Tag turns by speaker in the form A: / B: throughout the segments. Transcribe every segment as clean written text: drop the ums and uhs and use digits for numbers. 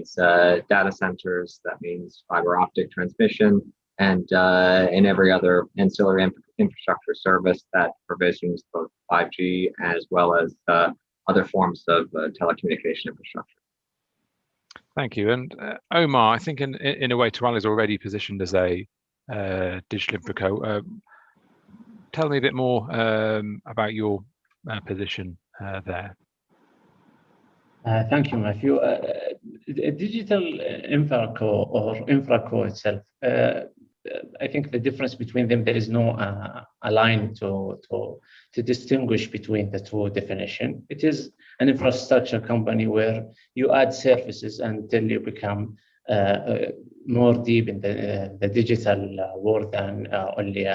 A: It's data centers, that means fiber optic transmission, and every other ancillary infrastructure service that provisions both 5G as well as other forms of telecommunication infrastructure.
B: Thank you. And Omar, I think in a way, Tawal is already positioned as a digital infraco. Tell me a bit more about your position there.
C: Thank you, Matthew. Digital infraco itself, I think the difference between them, there is no a line to distinguish between the two definitions. It is an infrastructure company where you add services until you become more deep in the digital world than only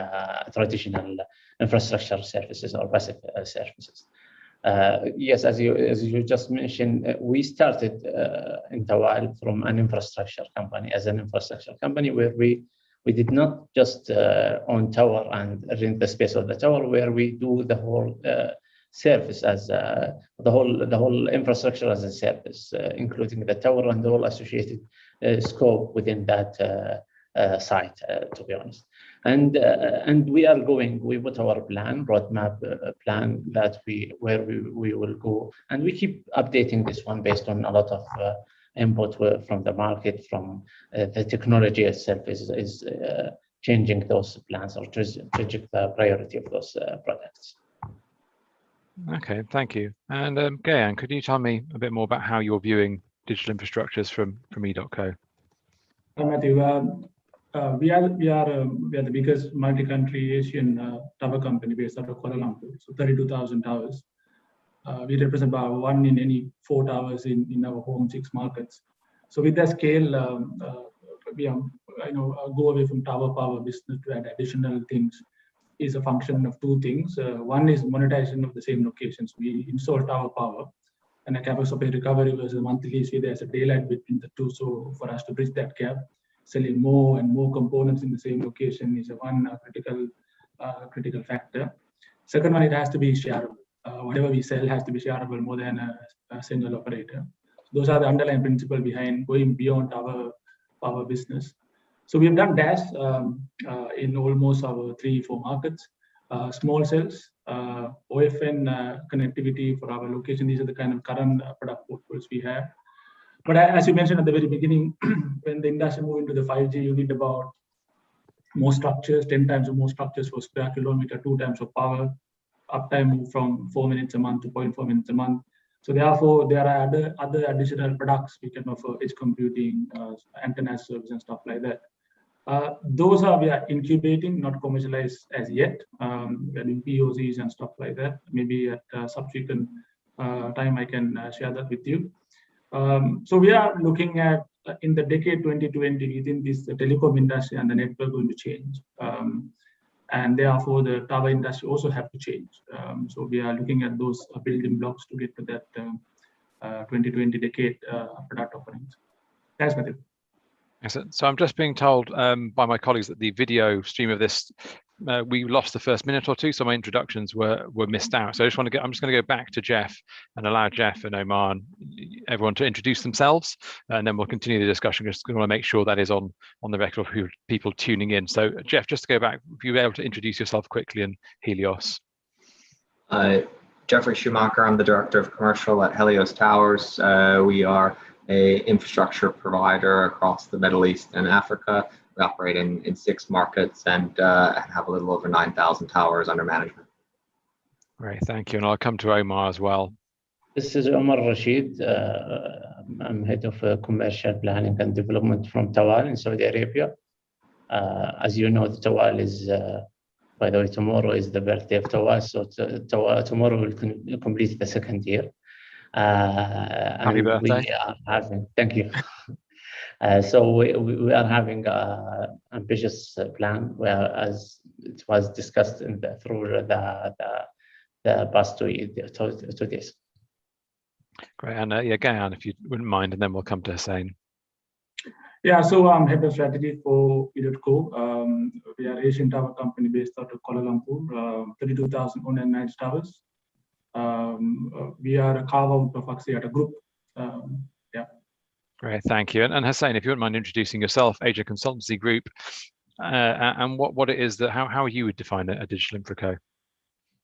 C: traditional infrastructure services or passive services. Yes, as you just mentioned, we started in Tawal from an infrastructure company, where we did not just own tower and rent the space of the tower, where we do the whole service as the whole infrastructure as a service, including the tower and all associated scope within that site, to be honest. And we put our roadmap plan that we will go, and we keep updating this one based on a lot of input from the market, from the technology itself is changing those plans or changing the priority of those products.
B: Okay, thank you. And Gayan, could you tell me a bit more about how you're viewing digital infrastructures from e.co?
D: Hi, Matthew. We are the biggest multi-country Asian tower company based out of Kuala Lumpur, so 32,000 towers. We represent about 1 in any 4 towers in our home 6 markets. So with that scale, we go away from tower power business to add additional things is a function of 2 things. One is monetization of the same locations. We install tower power, and a CapEx of recovery versus monthly lease fee. There's a daylight between the two. So for us to bridge that gap, selling more and more components in the same location is one critical factor. Second one, it has to be shareable. Whatever we sell has to be shareable more than a single operator. Those are the underlying principles behind going beyond our business. So we've done DAS in almost our 3-4 markets. Small cells, OFN connectivity for our location. These are the kind of current product portfolios we have. But as you mentioned at the very beginning, when the industry moved into the 5G, you need about more structures, 10 times more structures for square kilometer, 2 times of power. Uptime moved from 4 minutes a month to 0.4 minutes a month. So therefore, there are other additional products we can offer, edge computing, antenna service and stuff like that. Those we are incubating, not commercialized as yet. We're doing POCs and stuff like that. Maybe at a subsequent time I can share that with you. So we are looking at in the decade 2020, we think this the telecom industry and the network going to change. And therefore the tower industry also have to change. So we are looking at those building blocks to get to that 2020 decade product offerings. Thanks, Matthew.
B: Excellent. So I'm just being told by my colleagues that the video stream of this, we lost the first minute or two, so my introductions were missed out. So I'm just going to go back to Jeff and allow Jeff and Omar and everyone to introduce themselves, and then we'll continue the discussion. Just want to make sure that is on the record for people tuning in. So Jeff, just to go back, if you're able to introduce yourself quickly and Helios.
A: Jeffrey Schumacher, I'm the Director of Commercial at Helios Towers. We are an infrastructure provider across the Middle East and Africa. We operate in 6 markets and have a little over 9,000 towers under management.
B: Great, thank you. And I'll come to Omar as well.
C: This is Omar Rashid. I'm head of commercial planning and development from Tawal in Saudi Arabia. As you know, Tawal is, by the way, tomorrow is the birthday of Tawal. So tomorrow will complete the 2nd year.
B: Happy birthday.
C: We are having, thank you. So we are having an ambitious plan, where as it was discussed through the past 2 days.
B: Great, and Gayan, if you wouldn't mind, and then we'll come to Hussein.
D: Yeah, so I'm head of strategy for e.co. We are an Asian tower company based out of Kuala Lumpur, 32,000 owned and managed towers. We are a carve-out of Axiata Group.
B: Great, thank you. And Hussein, if you wouldn't mind introducing yourself, Asia Consultancy Group, and what it is that how you would define a digital infraco.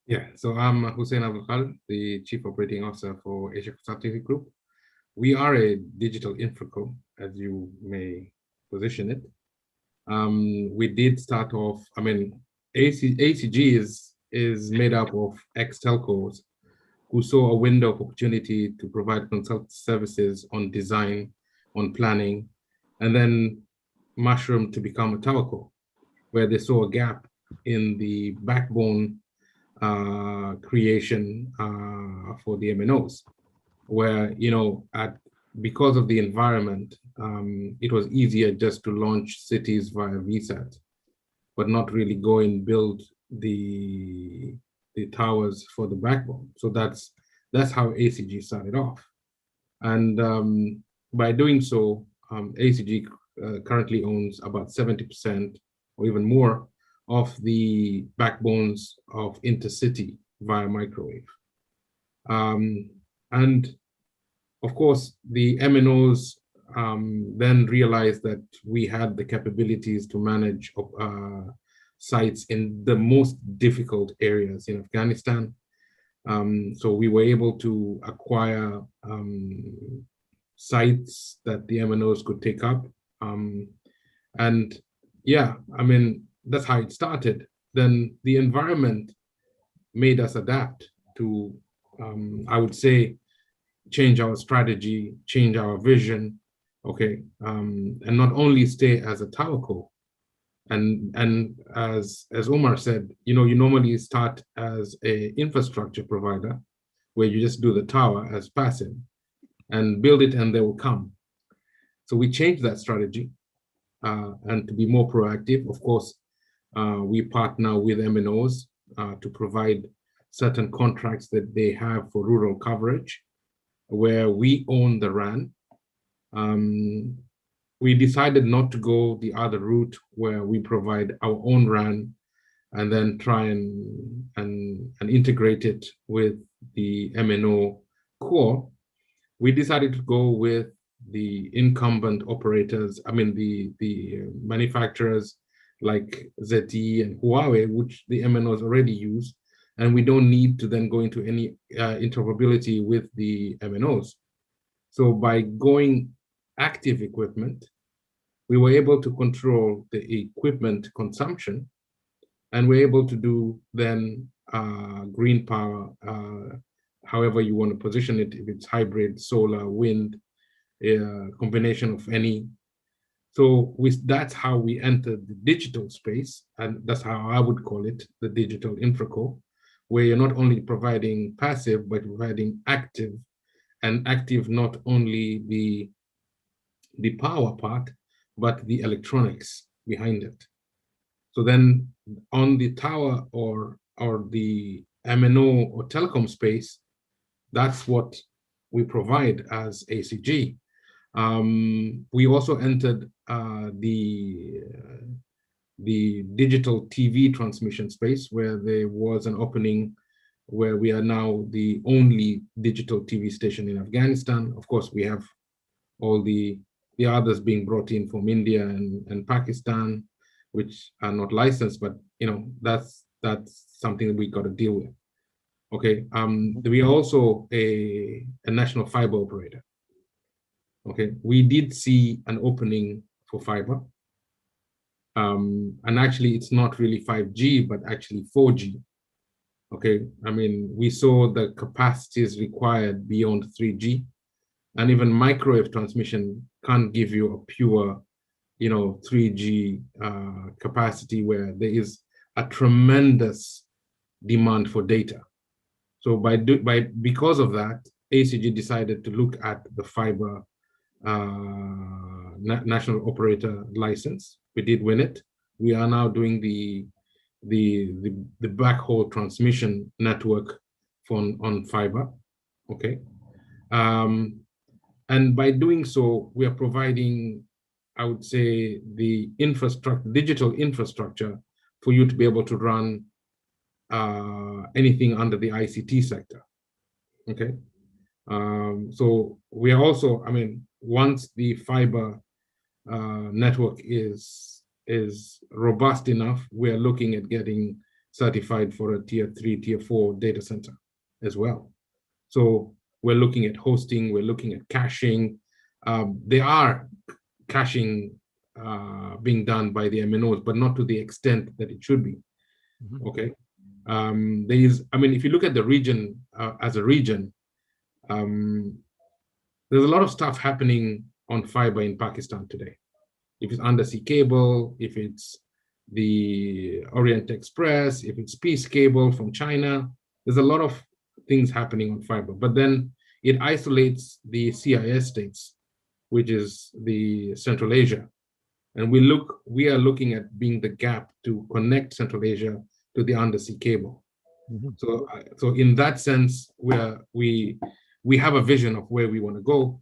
E: Yeah, so I'm Hussein Abdul Khalid, the Chief Operating Officer for Asia Consultancy Group. We are a digital infraco, as you may position it. We did start off, I mean, ACG is made up of ex-telcos who saw a window of opportunity to provide consult services on design, on planning, and then mushroomed to become a telco, where they saw a gap in the backbone creation for the MNOs, where, you know, because of the environment, it was easier just to launch cities via VSAT, but not really go and build the towers for the backbone. So that's how ACG started off. And by doing so, ACG currently owns about 70% or even more of the backbones of intercity via microwave. And of course, the MNOs then realized that we had the capabilities to manage sites in the most difficult areas in Afghanistan. So we were able to acquire sites that the MNOs could take up. And yeah, I mean, that's how it started. Then the environment made us adapt to, I would say, change our strategy, change our vision, okay, and not only stay as a telco. And as Omar said, you know, you normally start as an infrastructure provider, where you just do the tower as passive and build it and they will come. So we changed that strategy, and to be more proactive, of course, we partner with MNOs to provide certain contracts that they have for rural coverage, where we own the RAN. We decided not to go the other route where we provide our own RAN and then try and integrate it with the MNO core. We decided to go with the incumbent operators, I mean the manufacturers like ZTE and Huawei, which the MNOs already use, and we don't need to then go into any interoperability with the MNOs. So by going active equipment, we were able to control the equipment consumption, and we're able to do then green power, however you want to position it, if it's hybrid, solar, wind, combination of any. So that's how we entered the digital space, and that's how I would call it, the digital infraco, where you're not only providing passive, but providing active, and active not only the power part, but the electronics behind it. So then on the tower or the MNO or telecom space, that's what we provide as ACG. We also entered the digital TV transmission space, where there was an opening where we are now the only digital TV station in Afghanistan. Of course, we have all the others being brought in from India and Pakistan, which are not licensed, but you know, that's something that we got to deal with. Okay, we are also a national fiber operator. Okay, we did see an opening for fiber. And actually it's not really 5G, but actually 4G. Okay, I mean, we saw the capacities required beyond 3G, and even microwave transmission can't give you a pure, you know, 3G capacity, where there is a tremendous demand for data. So because of that, ACG decided to look at the fiber national operator license. We did win it. We are now doing the backhaul transmission network on fiber. Okay, and by doing so, we are providing, I would say, the digital infrastructure for you to be able to run anything under the ICT sector. Okay, So we are also, I mean, once the fiber network is robust enough, we are looking at getting certified for a tier 3, tier 4 data center as well. So we're looking at hosting, we're looking at caching. There are caching being done by the MNOs, but not to the extent that it should be.
B: Mm-hmm.
E: Okay. There is, I mean, if you look at the region as a region, there's a lot of stuff happening on fiber in Pakistan today. If it's undersea cable, if it's the Orient Express, if it's Peace Cable from China, there's a lot of things happening on fiber. But then it isolates the CIS states, which is the Central Asia. And we are looking at being the gap to connect Central Asia to the undersea cable. Mm-hmm. So in that sense, we have a vision of where we want to go.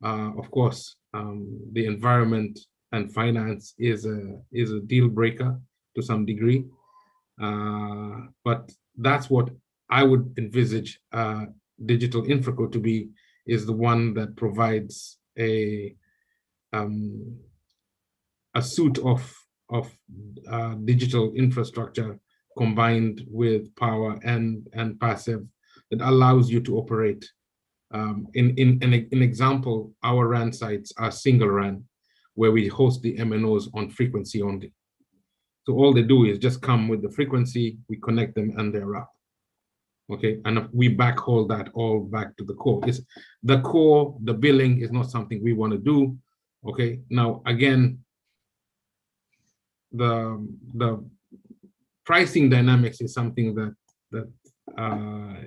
E: Of course, the environment and finance is a deal breaker to some degree, but that's what I would envisage digital infraco to be, is the one that provides a suite of digital infrastructure combined with power and passive that allows you to operate. In an example, our RAN sites are single RAN, where we host the MNOs on frequency only. So all they do is just come with the frequency, we connect them, and they're up. Okay, and we backhaul that all back to the core. It's the core, the billing is not something we want to do. Okay, now again, the pricing dynamics is something that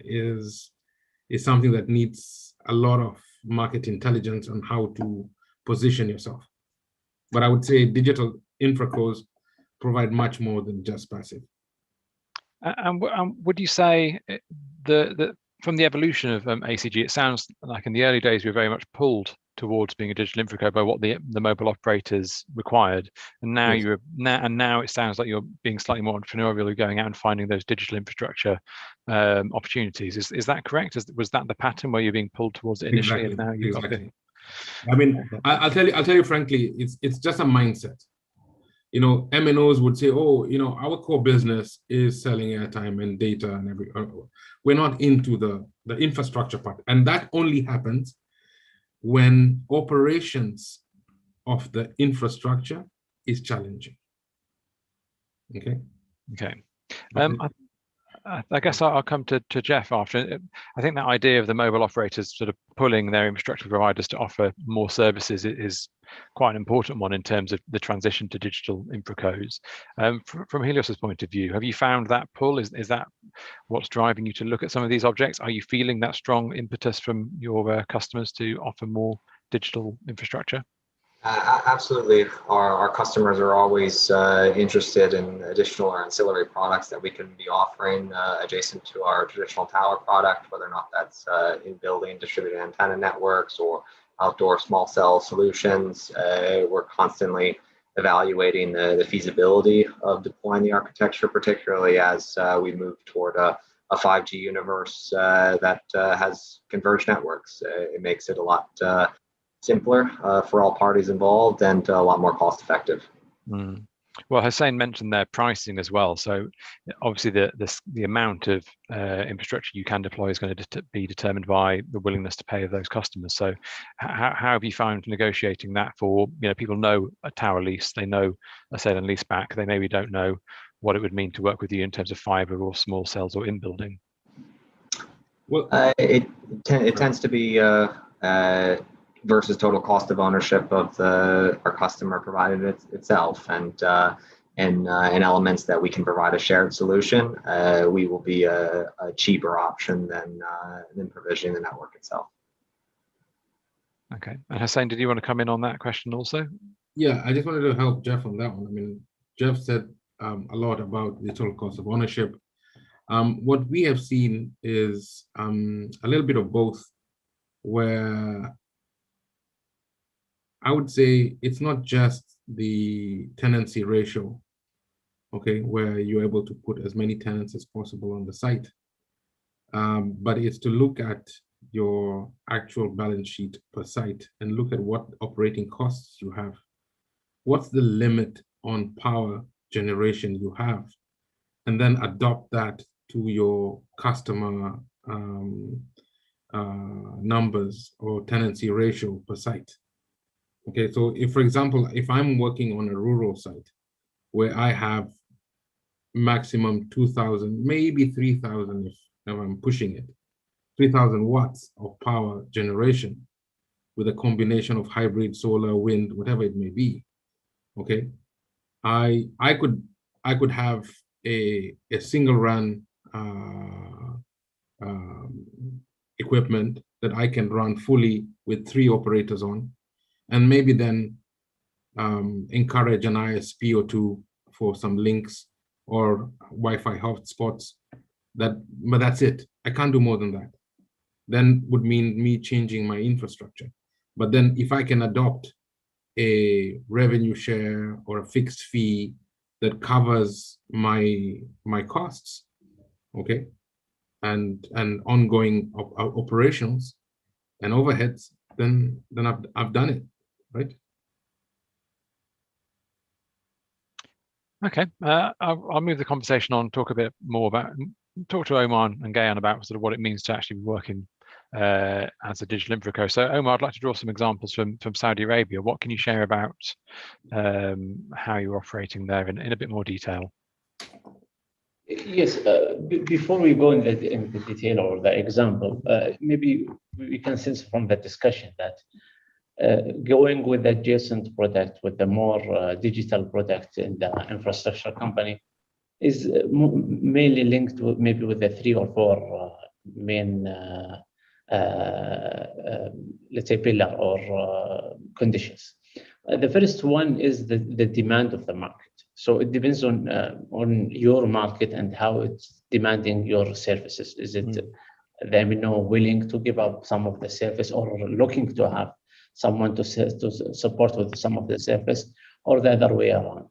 E: is something that needs a lot of market intelligence on how to position yourself. But I would say digital infracos provide much more than just passive.
B: And would you say from the evolution of ACG, it sounds like in the early days we were very much pulled towards being a digital infraco by what the mobile operators required, and now yes. Now it sounds like you're being slightly more entrepreneurial, you're going out and finding those digital infrastructure opportunities. Is that correct? Was that the pattern where you're being pulled towards it initially?
E: Exactly.
B: And now you've
E: exactly.
B: got it?
E: I mean, I'll tell you frankly, it's just a mindset. You know, MNOs would say, oh, you know, our core business is selling airtime and data and we're not into the infrastructure part. And that only happens when operations of the infrastructure is challenging. Okay.
B: Okay. I guess I'll come to Jeff after. I think that idea of the mobile operators sort of pulling their infrastructure providers to offer more services is quite an important one in terms of the transition to digital infracos. From Helios's point of view, have you found that pull? Is that what's driving you to look at some of these objects? Are you feeling that strong impetus from your customers to offer more digital infrastructure?
A: Absolutely. Our customers are always interested in additional or ancillary products that we can be offering adjacent to our traditional tower product, whether or not that's in building distributed antenna networks or outdoor small cell solutions. We're constantly evaluating the feasibility of deploying the architecture, particularly as we move toward a 5G universe that has converged networks. It makes it a lot simpler for all parties involved and a lot more cost effective.
B: Mm. Well, Hussein mentioned their pricing as well. So obviously the amount of infrastructure you can deploy is going to be determined by the willingness to pay of those customers. So how have you found negotiating that for, you know, people know a tower lease, they know a sale and lease back, they maybe don't know what it would mean to work with you in terms of fiber or small cells or in building?
A: Well, it tends to be versus total cost of ownership of our customer provided itself, and in elements that we can provide a shared solution, we will be a cheaper option than provisioning the network itself.
B: Okay, and Hussein, did you want to come in on that question also?
E: Yeah, I just wanted to help Jeff on that one. I mean, Jeff said a lot about the total cost of ownership. What we have seen is a little bit of both, where I would say it's not just the tenancy ratio, okay, where you're able to put as many tenants as possible on the site, but it's to look at your actual balance sheet per site and look at what operating costs you have. What's the limit on power generation you have? And then adopt that to your customer numbers or tenancy ratio per site. Okay, so if, for example, if I'm working on a rural site where I have maximum 2,000, maybe 3,000 if I'm pushing it, 3,000 watts of power generation with a combination of hybrid, solar, wind, whatever it may be. Okay, I could have a single run equipment that I can run fully with 3 operators on, and maybe then encourage an ISP or 2 for some links or Wi-Fi hotspots. But that's it. I can't do more than that. Then would mean me changing my infrastructure. But then if I can adopt a revenue share or a fixed fee that covers my costs, okay, and ongoing operations and overheads, then I've done it, right?
B: Okay, I'll move the conversation on, talk to Omar and Gayan about sort of what it means to actually be working as a digital infraco. So Omar, I'd like to draw some examples from Saudi Arabia. What can you share about how you're operating there in a bit more detail?
C: Yes, before we go into the detail or the example, maybe we can sense from the discussion that going with the adjacent product, with the more digital product in the infrastructure company, is mainly linked with maybe with the 3 or 4 main, let's say, pillar or conditions. The first one is the demand of the market. So it depends on your market and how it's demanding your services. Is it the MNO willing to give up some of the service, or looking to have someone to support with some of the service, or the other way around?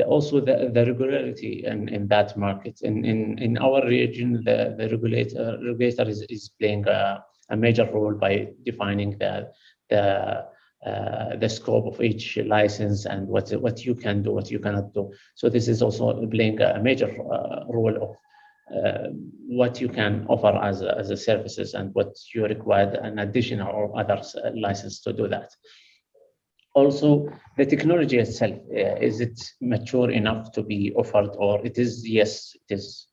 C: Also the regularity in that market. In our region, the regulator is playing a major role by defining the scope of each license and what you can do, what you cannot do. So this is also playing a major role of what you can offer as a services and what you require an additional or other license to do that. Also, the technology itself, is it mature enough to be offered, or it is? Yes, it is.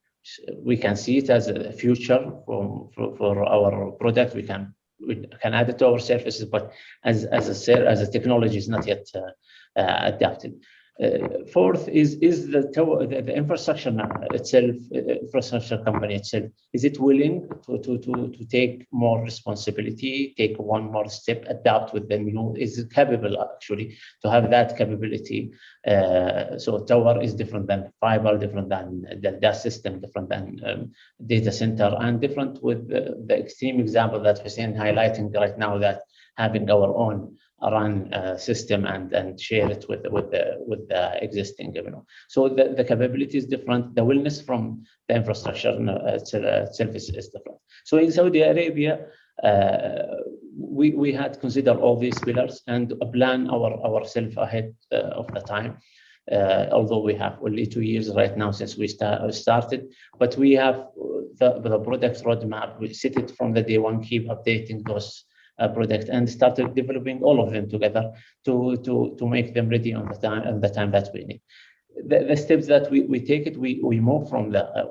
C: We can see it as a future for our product. We can add it to our services, but as a technology is not yet adapted. Fourth is the infrastructure itself, infrastructure company itself. Is it willing to take more responsibility, take one more step, adapt with the new? Is it capable actually to have that capability? So tower is different than fiber, different than the DAS system, different than data center, and different with the extreme example that Hussein highlighting right now, that having our own run system and share it with the existing, So the capability is different. The willingness from the infrastructure itself is different. So in Saudi Arabia, we had considered all these pillars and plan ourselves ahead of the time. Although we have only 2 years right now since we started, but we have the product roadmap. We set it from the day one, keep updating those product, and started developing all of them together to make them ready on the time that we need. The steps that we take it, we move from the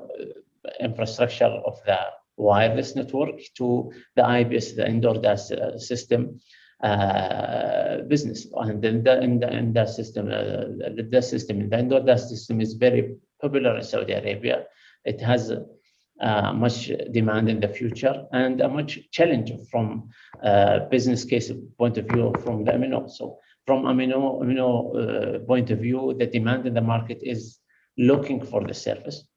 C: infrastructure of the wireless network to the IBS, the indoor DAS system business. And then in the system, the DAS system, the indoor DAS system is very popular in Saudi Arabia. It has much demand in the future and a much challenge from business case point of view from the MNO. So from MNO point of view, the demand in the market is looking for the service,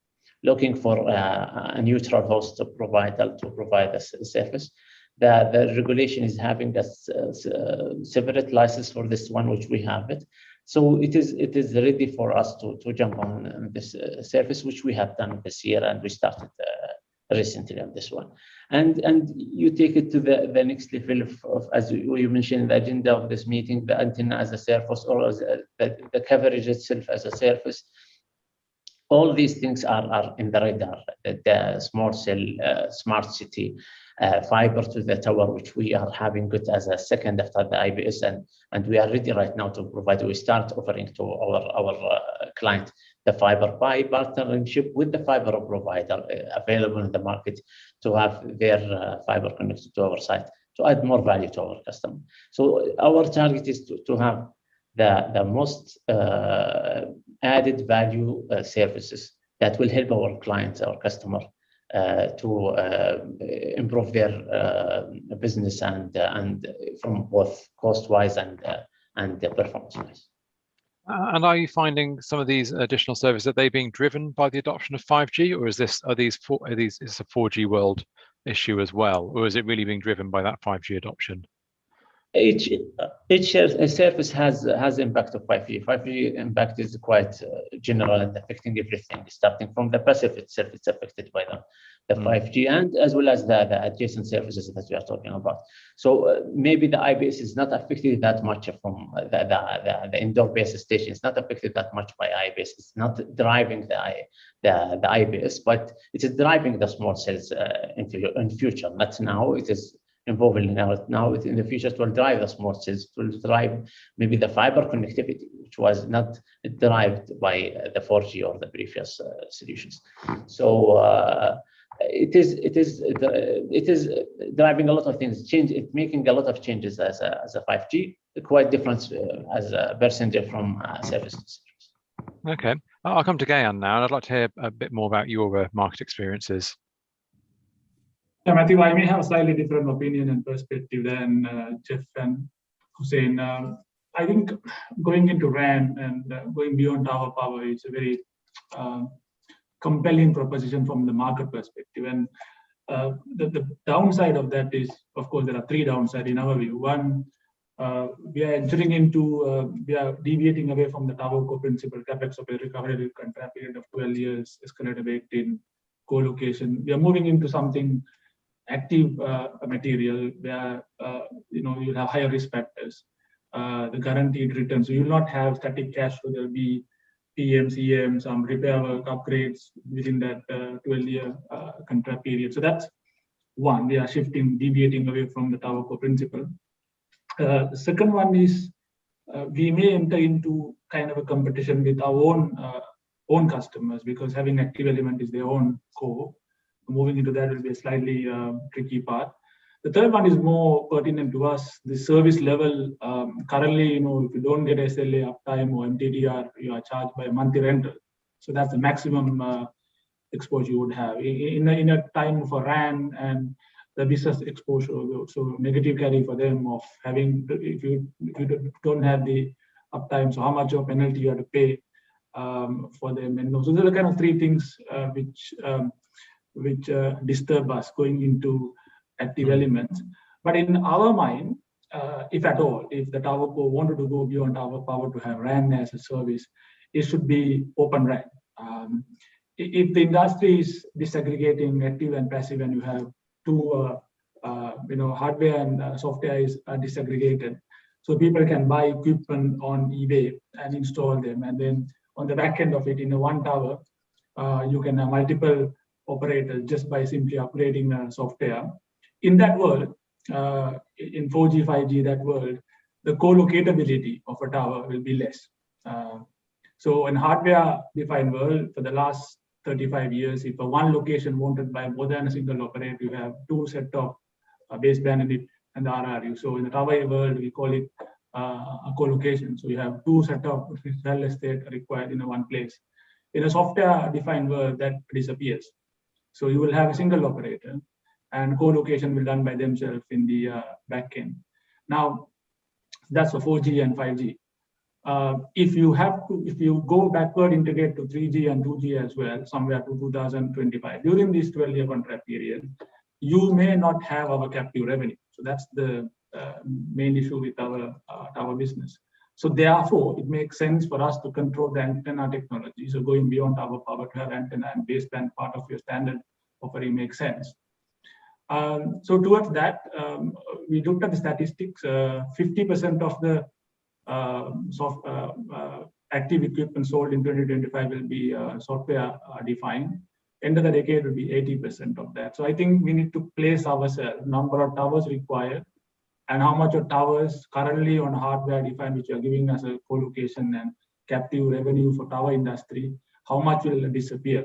C: looking for a neutral host provider to provide the service. The regulation is having a separate license for this one, which we have it. So it is ready for us to jump on this service, which we have done this year, and we started recently on this one. And you take it to the next level of, as you mentioned, the agenda of this meeting, the antenna as a surface, or as the coverage itself as a surface. All these things are in the radar. The small cell, smart city, fiber to the tower, which we are having it as a second after the IBS, and we are ready right now to provide. We start offering to our client the fiber by partnership with the fiber provider available in the market to have their fiber connected to our site to add more value to our customer. So our target is to have the most added value services that will help our clients, our customer, to improve their business and from both cost-wise and performance-wise.
B: And are you finding some of these additional services, are they being driven by the adoption of 5G, or is this a 4G world issue as well, or is it really being driven by that 5G adoption?
C: Each service has impact of 5G. 5G impact is quite general and affecting everything, starting from the passive itself. It's affected by the 5G, and as well as the adjacent services that we are talking about. So maybe the IBS is not affected that much from the indoor base station. It's not affected that much by IBS. It's not driving the IBS, but it is driving the small cells in future. Not now. It is involving now in the future. It will drive the small cells. It will drive maybe the fiber connectivity, which was not derived by the 4G or the previous solutions. So it is driving a lot of things. It's making a lot of changes as a 5G. Quite different as a percentage from services.
B: Okay, I'll come to Gayan now, and I'd like to hear a bit more about your market experiences.
D: Yeah, Matthew, I may have a slightly different opinion and perspective than Jeff and Hussein. I think going into RAN and going beyond tower power is a very compelling proposition from the market perspective. And the downside of that is, of course, there are three downsides in our view. One, we are entering into, we are deviating away from the tower core principle, capex of a recovery contract period of 12 years, escalator baked in, co-location. We are moving into something active material where you'll have higher risk factors, the guaranteed return. So you'll not have static cash flow. There'll be PM, CM, some repair work, upgrades within that 12-year contract period. So that's one. We are deviating away from the tower core principle. The second one is we may enter into kind of a competition with our own customers, because having active element is their own core. Moving into that will be a slightly tricky part. The third one is more pertinent to us. The service level, currently, if you don't get SLA uptime or MTTR, you are charged by a monthly rental. So that's the maximum exposure you would have. In a time for RAN and the business exposure, so negative carry for them of having, if you don't have the uptime, so how much of penalty you have to pay for them. And so there are kind of three things which disturb us going into active elements. But in our mind, if at all, if the tower core wanted to go beyond tower power to have RAN as a service, it should be open RAN. If the industry is disaggregating active and passive, and you have two, hardware and software is disaggregated, so people can buy equipment on eBay and install them, and then on the back end of it, in a one tower, you can have multiple operators just by simply upgrading software. In that world, in 4G, 5G, that world, the co-locatability of a tower will be less. So in hardware-defined world, for the last 35 years, if a one location wanted by more than a single operator, you have two set of baseband and the RRU. So in the tower world, we call it a co-location. So you have two set of real estate required in one place. In a software-defined world, that disappears. So you will have a single operator, and co-location will be done by themselves in the back end. Now, that's for 4G and 5G. If you go backward integrate to 3G and 2G as well, somewhere to 2025, during this 12-year contract period, you may not have our captive revenue. So that's the main issue with our business. So therefore, it makes sense for us to control the antenna technology. So going beyond tower power to have antenna and baseband part of your standard offering makes sense. So towards that, we looked at the statistics. 50% of the active equipment sold in 2025 will be software defined. End of the decade will be 80% of that. So I think we need to place ourselves, number of towers required, and how much of towers currently on hardware defined, which are giving us a co-location and captive revenue for tower industry, how much will disappear?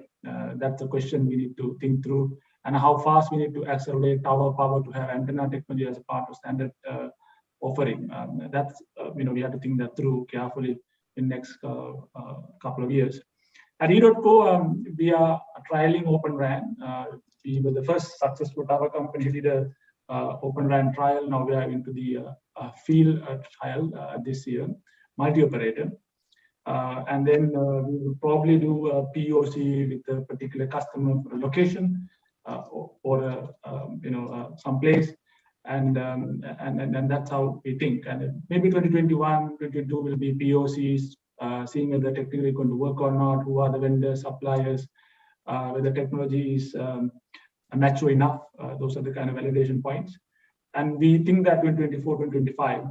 D: That's a question we need to think through, and how fast we need to accelerate tower power to have antenna technology as a part of standard offering. That's we have to think that through carefully in next couple of years. At E.co, we are trialing Open RAN. We were the first successful tower company who did a Open RAN trial. Now we are into the field trial this year, multi-operator. And then we will probably do a POC with a particular customer for a location or some place. And that's how we think. And maybe 2021, 2022 will be POCs, seeing whether technically going to work or not, who are the vendors, suppliers, whether technology is mature enough. Those are the kind of validation points. And we think that in 2024, 2025,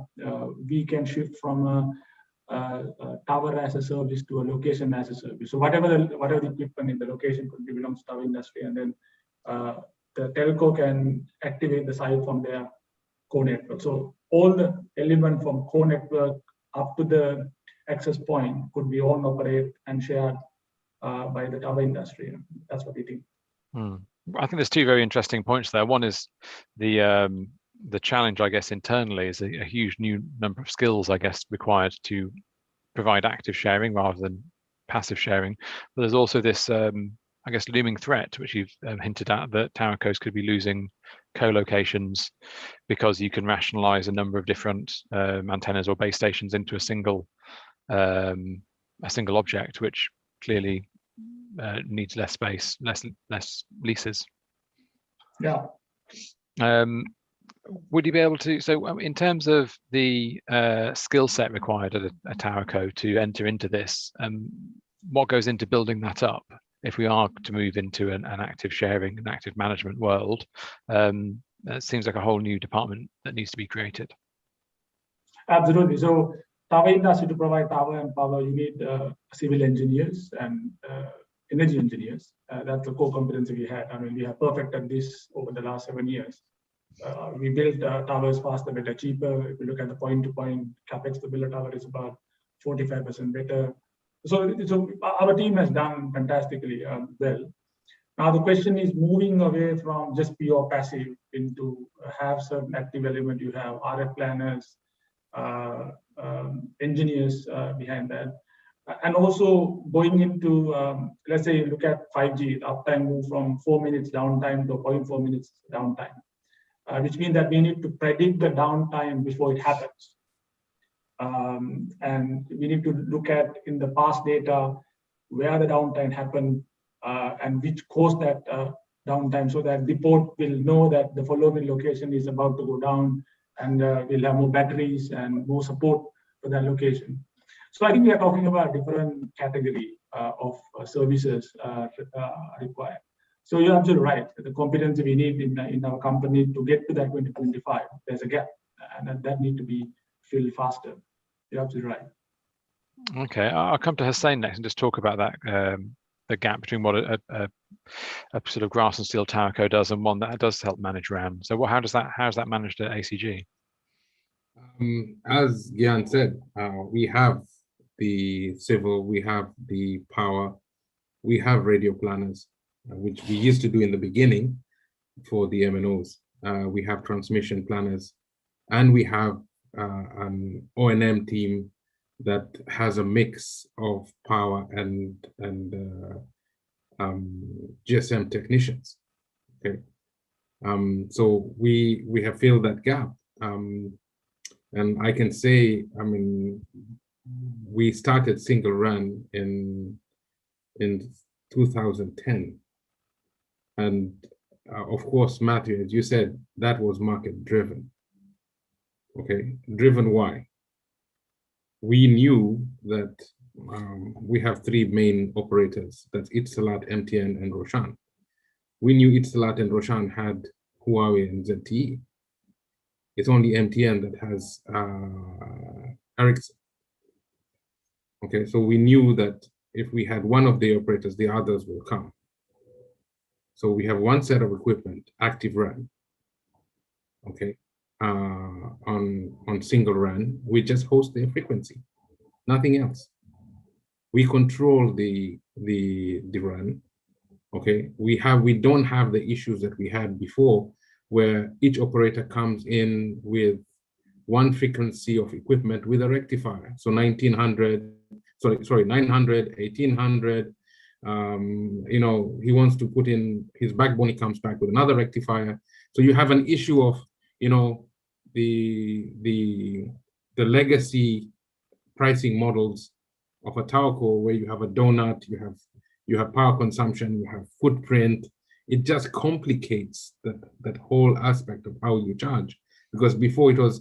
D: we can shift from a tower as a service to a location as a service. So whatever the equipment in the location could be belongs to tower industry, and then the telco can activate the site from their core network. So all the element from core network up to the access point could be owned, operate, and shared by the tower industry. That's what we think.
B: I think there's two very interesting points there. One is the challenge, I guess, internally is a huge new number of skills, I guess, required to provide active sharing rather than passive sharing. But there's also this, I guess, looming threat, which you've hinted at, that towercos could be losing co-locations because you can rationalize a number of different antennas or base stations into a single object, which clearly needs less space, less leases.
D: Yeah.
B: Would you be able to, so in terms of the skill set required at a towerco to enter into this, what goes into building that up if we are to move into an active sharing and active management world? It seems like a whole new department that needs to be created.
D: Absolutely. So tower industry, to provide tower and power, you need civil engineers and energy engineers. That's the core competency we had. I mean, we have perfected this over the last 7 years. We built towers faster, better, cheaper. If you look at the point-to-point capex to build a tower is about 45% better. So our team has done fantastically well. Now the question is moving away from just pure passive into have certain active element. You have RF planners, engineers behind that. And also going into, let's say, look at 5G, the uptime move from 4 minutes downtime to 0.4 minutes downtime, which means that we need to predict the downtime before it happens. And we need to look at in the past data where the downtime happened and which caused that downtime, so that the port will know that the following location is about to go down, and we'll have more batteries and more support for that location. So I think we are talking about a different category of services required. So you're absolutely right. The competency we need in our company to get to that 2025, there's a gap, and that need to be filled faster. You're absolutely right.
B: Okay, I'll come to Hussein next and just talk about that, the gap between what a sort of grass and steel towerco does and one that does help manage RAN. So how's that managed at ACG?
E: As Gyan said, we have the civil, we have the power, we have radio planners, which we used to do in the beginning for the MNOs. We have transmission planners, and we have an O&M team that has a mix of power and GSM technicians. Okay, so we have filled that gap, and I can say, I mean, we started single RAN in 2010, and of course, Matthew, as you said, that was market driven. Okay, driven why? We knew that we have three main operators, that's Etisalat, MTN, and Roshan. we knew Etisalat and Roshan had Huawei and ZTE. It's only MTN that has Ericsson. Okay, so we knew that if we had one of the operators, the others will come. So we have one set of equipment, active RAN, okay, on single RAN. We just host their frequency, nothing else. We control the RAN, okay. We don't have the issues that we had before, where each operator comes in with one frequency of equipment with a rectifier. So 900, 1800. You know, he wants to put in his backbone, he comes back with another rectifier. So you have an issue of, you know, the legacy pricing models of a towerco, where you have a donut, you have power consumption, you have footprint. It just complicates that whole aspect of how you charge. Because before it was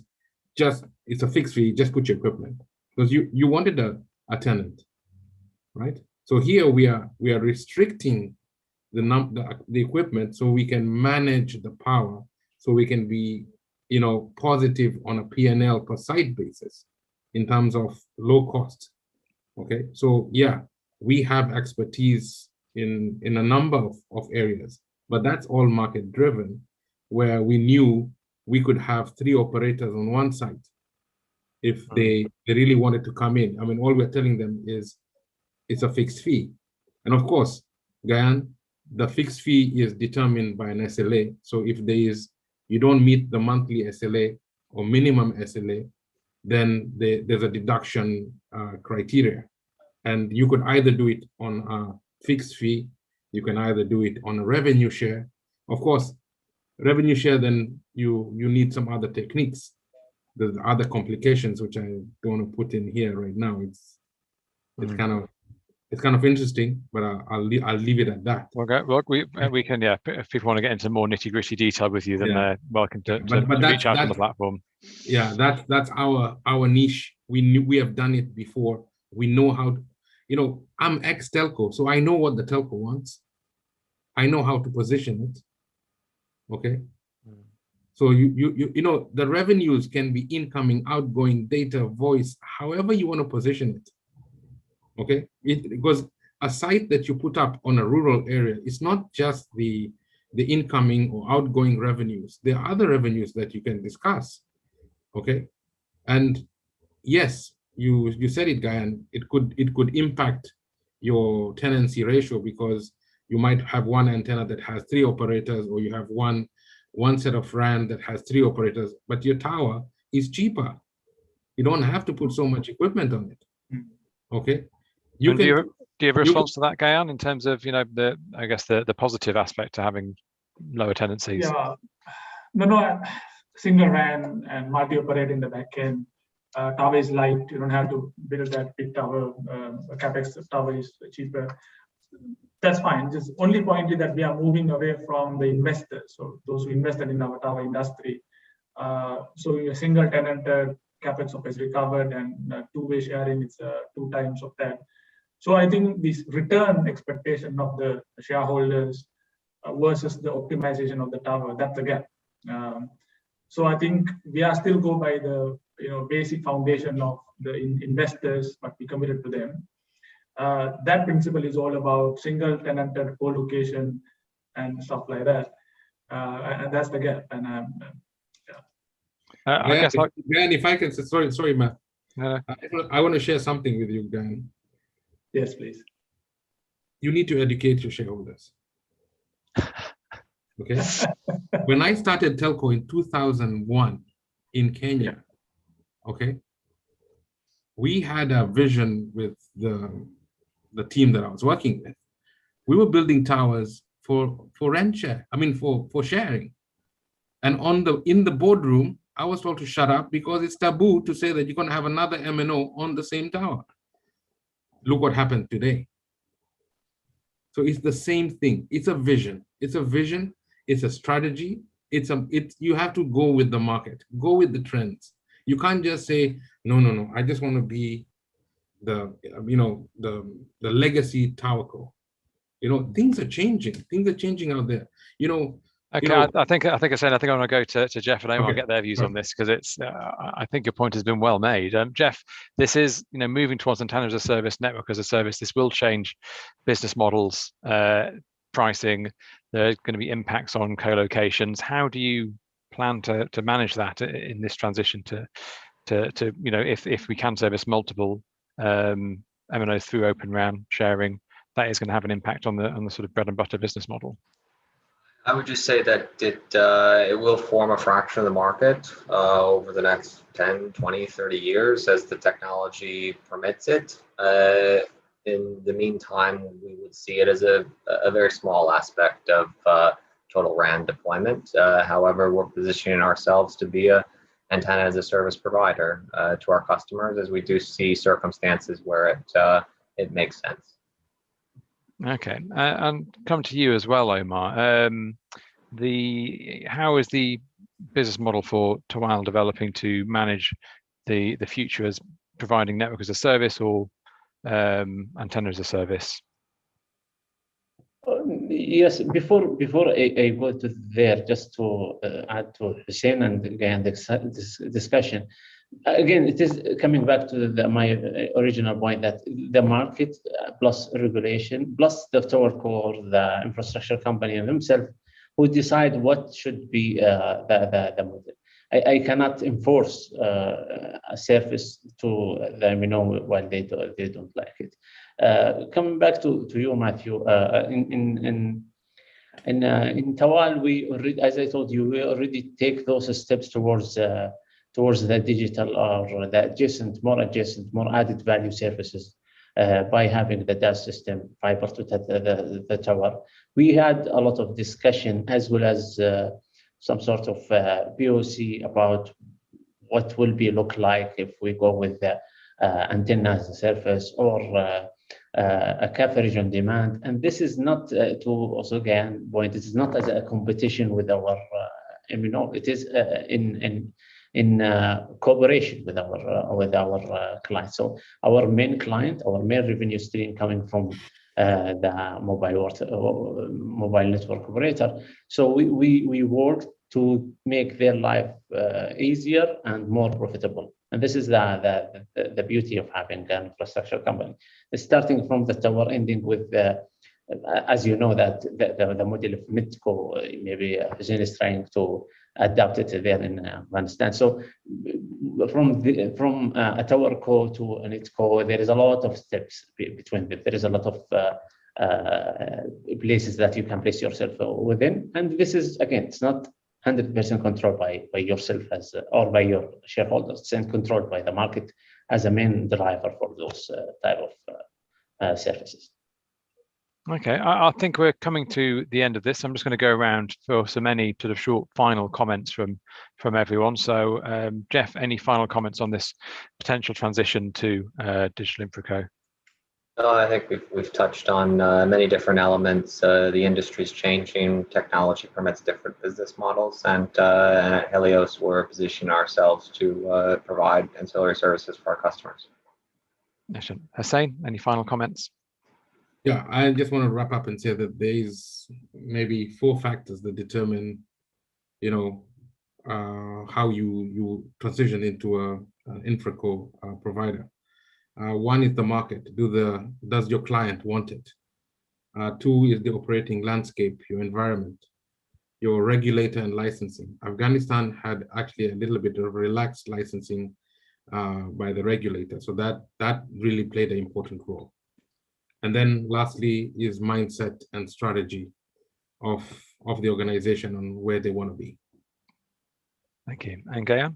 E: just, it's a fixed fee, just put your equipment. Because you wanted a tenant, right? So here we are restricting the equipment so we can manage the power, so we can be, you know, positive on a P&L per site basis in terms of low cost. Okay, so yeah, we have expertise in a number of areas, but that's all market driven, where we knew we could have 3 operators on one site if they really wanted to come in. I mean, all we're telling them is it's a fixed fee. And of course, Gayan, the fixed fee is determined by an SLA. So if you don't meet the monthly SLA or minimum SLA, then there's a deduction criteria. And you could either do it on a fixed fee, you can either do it on a revenue share. Of course, revenue share, then you need some other techniques. There's other complications which I don't want to put in here right now. It's kind of interesting, but I'll leave it at that.
B: Okay, well, we can, yeah. If people want to get into more nitty gritty detail with you, then they're welcome to reach out on the platform.
E: Yeah, that's our niche. We have done it before. We know how. You know, I'm ex telco, so I know what the telco wants. I know how to position it. Okay. So you know, the revenues can be incoming, outgoing, data, voice, however you want to position it. Okay, because a site that you put up on a rural area, it's not just the incoming or outgoing revenues. There are other revenues that you can discuss. Okay, and yes, you said it, Gayan. It could impact your tenancy ratio, because you might have one antenna that has 3 operators, or you have one set of RAN that has 3 operators, but your tower is cheaper. You don't have to put so much equipment on it. Okay.
B: Do you have a response to that, Gayan, in terms of, you know, I guess the positive aspect to having lower tenancies?
D: Yeah, no, single RAN and multi-operate in the backend. Tower is light. You don't have to build that big tower. CapEx tower is cheaper. That's fine. Just only point is that we are moving away from the investors, so those who invested in our tower industry. So a single tenant CapEx OpEx recovered, and 2-way sharing is 2 times of that. So I think this return expectation of the shareholders versus the optimization of the tower, that's the gap. So I think we are still go by the basic foundation of the investors, but we committed to them. That principle is all about single tenanted co-location and stuff like that, and that's the gap. And
E: I guess, Gan, if I can say, sorry, Matt. I want to share something with you, Gan.
D: Yes, please.
E: You need to educate your shareholders. Okay. When I started telco in 2001 in Kenya, okay, we had a vision with the team that I was working with. We were building towers for rent share. I mean, for sharing. And in the boardroom, I was told to shut up because it's taboo to say that you're going to have another MNO on the same tower. Look what happened today. So it's the same thing. It's a vision. It's a vision. It's a strategy. You have to go with the market. Go with the trends. You can't just say no. I just want to be the legacy towerco. Things are changing. Things are changing out there.
B: Okay, I think I want to go to Jeff and Omar,
E: Okay.
B: get their views on this, because it's I think your point has been well made. Jeff, this is moving towards antenna as a service, network as a service. This will change business models, pricing. There are going to be impacts on co-locations. How do you plan to manage that in this transition to if we can service multiple MNOs through Open RAN sharing, that is going to have an impact on the sort of bread and butter business model.
A: I would just say that it will form a fraction of the market over the next 10, 20, 30 years as the technology permits it. In the meantime, we would see it as a very small aspect of total RAN deployment. However, we're positioning ourselves to be a antenna as a service provider to our customers, as we do see circumstances where it makes sense.
B: Okay, and come to you as well, Omar. How is the business model for Tawal developing to manage the future as providing network as a service or antenna as a service?
C: Yes, before I go to there, just to add to Hussein and again this discussion. Again, it is coming back to my original point that the market plus regulation plus the tower core, the infrastructure company themselves, who decide what should be the model. I cannot enforce a service to them, while they don't like it. Coming back to you, Matthew, in Tawal, we already, as I told you, we already take those steps towards the digital or the more added value services by having the DAS system, fiber to the tower. We had a lot of discussion as well as some sort of POC about what will look like if we go with the antenna as a service or a coverage on demand. And this is not to also again point. This is not as a competition with our it is in cooperation with our clients. So our main client, our main revenue stream coming from the mobile network operator. So we work to make their life easier and more profitable. And this is the beauty of having an infrastructure company. Starting from the tower, ending with as you know that the model of Midco, maybe Hussein is trying to adapt it there in Afghanistan. So from a tower core to an NetCo, there is a lot of steps between them. There is a lot of places that you can place yourself within. And this is, again, it's not 100% controlled by yourself or by your shareholders. It's controlled by the market as a main driver for those type of services.
B: Okay, I think we're coming to the end of this. I'm just going to go around for so many sort of short final comments from everyone. So, Jeff, any final comments on this potential transition to digital infraco?
A: I think we've touched on many different elements. The industry's changing, technology permits different business models, and at Helios, we're positioning ourselves to provide ancillary services for our customers.
B: Hussein, any final comments?
E: Yeah, I just want to wrap up and say that there is maybe 4 factors that determine, how you transition into an infraco provider. 1 is the market. Does your client want it? 2 is the operating landscape, your environment, your regulator and licensing. Afghanistan had actually a little bit of relaxed licensing by the regulator, so that really played an important role. And then lastly is mindset and strategy of the organization on where they want to be.
B: Thank you. And Gayan?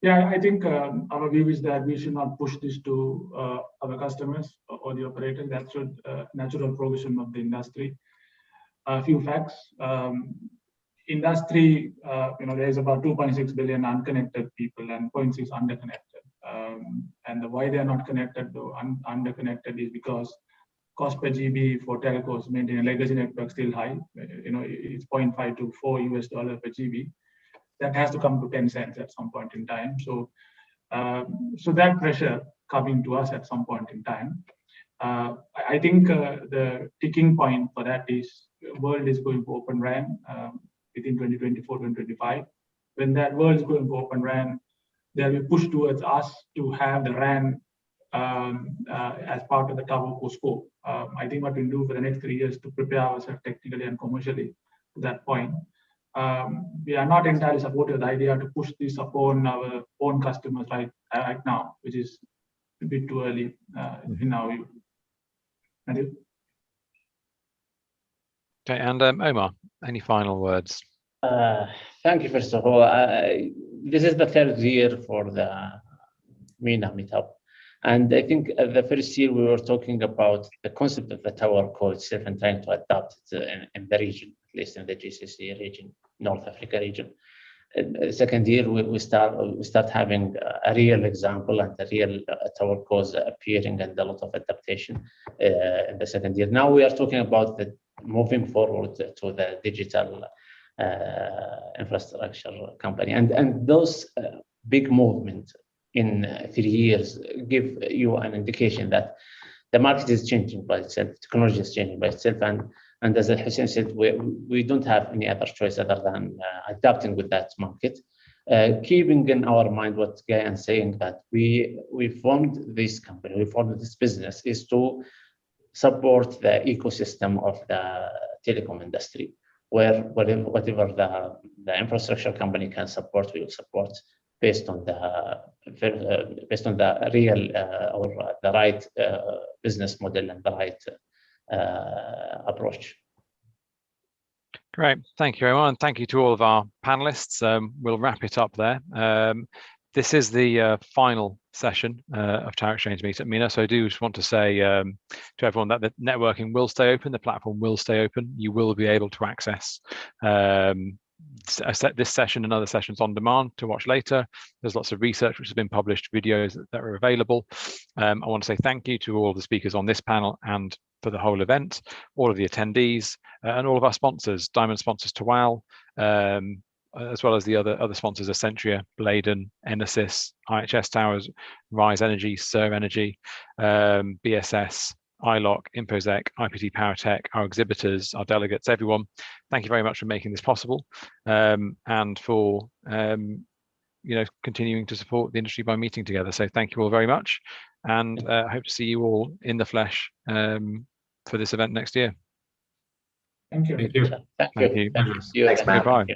D: Yeah, I think our view is that we should not push this to our customers or the operators. That should natural progression of the industry. A few facts. Industry, there is about 2.6 billion unconnected people and 0.6 underconnected. And why they are not connected, though underconnected, is because cost per GB for telcos maintaining a legacy network still high. It's $0.5 to $4 per GB. That has to come to 10 cents at some point in time. So that pressure coming to us at some point in time. I think the ticking point for that is world is going for Open RAN within 2024, 2025. When that world is going for Open RAN, there will be push towards us to have the RAN as part of the TowerCo scope. I think what we'll do for the next 3 years to prepare ourselves technically and commercially to that point. We are not entirely supportive of the idea to push this upon our own customers right now, which is a bit too early in our view.
B: Okay, and Omar, any final words?
C: Thank you, first of all. This is the third year for the MENA meetup. And I think the first year we were talking about the concept of the TowerCo itself and trying to adapt it in the region, at least in the GCC region, North Africa region. The second year we start having a real example and a real TowerCos appearing and a lot of adaptation in the second year. Now we are talking about the moving forward to the digital infrastructure company, and those big movements in 3 years give you an indication that the market is changing by itself, technology is changing by itself, and as Hussein said, we don't have any other choice other than adapting with that market. Keeping in our mind what Gayan is saying, that we formed this company, we formed this business is to support the ecosystem of the telecom industry, where whatever the infrastructure company can support, we will support based on the real or the right business model and the right approach.
B: Great, thank you everyone, and thank you to all of our panelists. We'll wrap it up there. This is the final session of Tower Exchange Meet at MENA, so I do just want to say to everyone that the networking will stay open, the platform will stay open. You will be able to access this session and other sessions on demand to watch later. There's lots of research which has been published, videos that are available. I want to say thank you to all the speakers on this panel and for the whole event, all of the attendees, and all of our sponsors, diamond sponsors Tawal, as well as the other sponsors, Accentria, Bladen, Enesys, IHS Towers, Rise Energy, Sur Energy, BSS, iLock, Infosec, IPT PowerTech, our exhibitors, our delegates, everyone. Thank you very much for making this possible, and for continuing to support the industry by meeting together. So thank you all very much, and I hope to see you all in the flesh for this event next year.
D: Thank you.
E: Thank you.
C: Thank you.
B: Thank you.
C: See you.
A: Thanks, Matt.
B: Goodbye.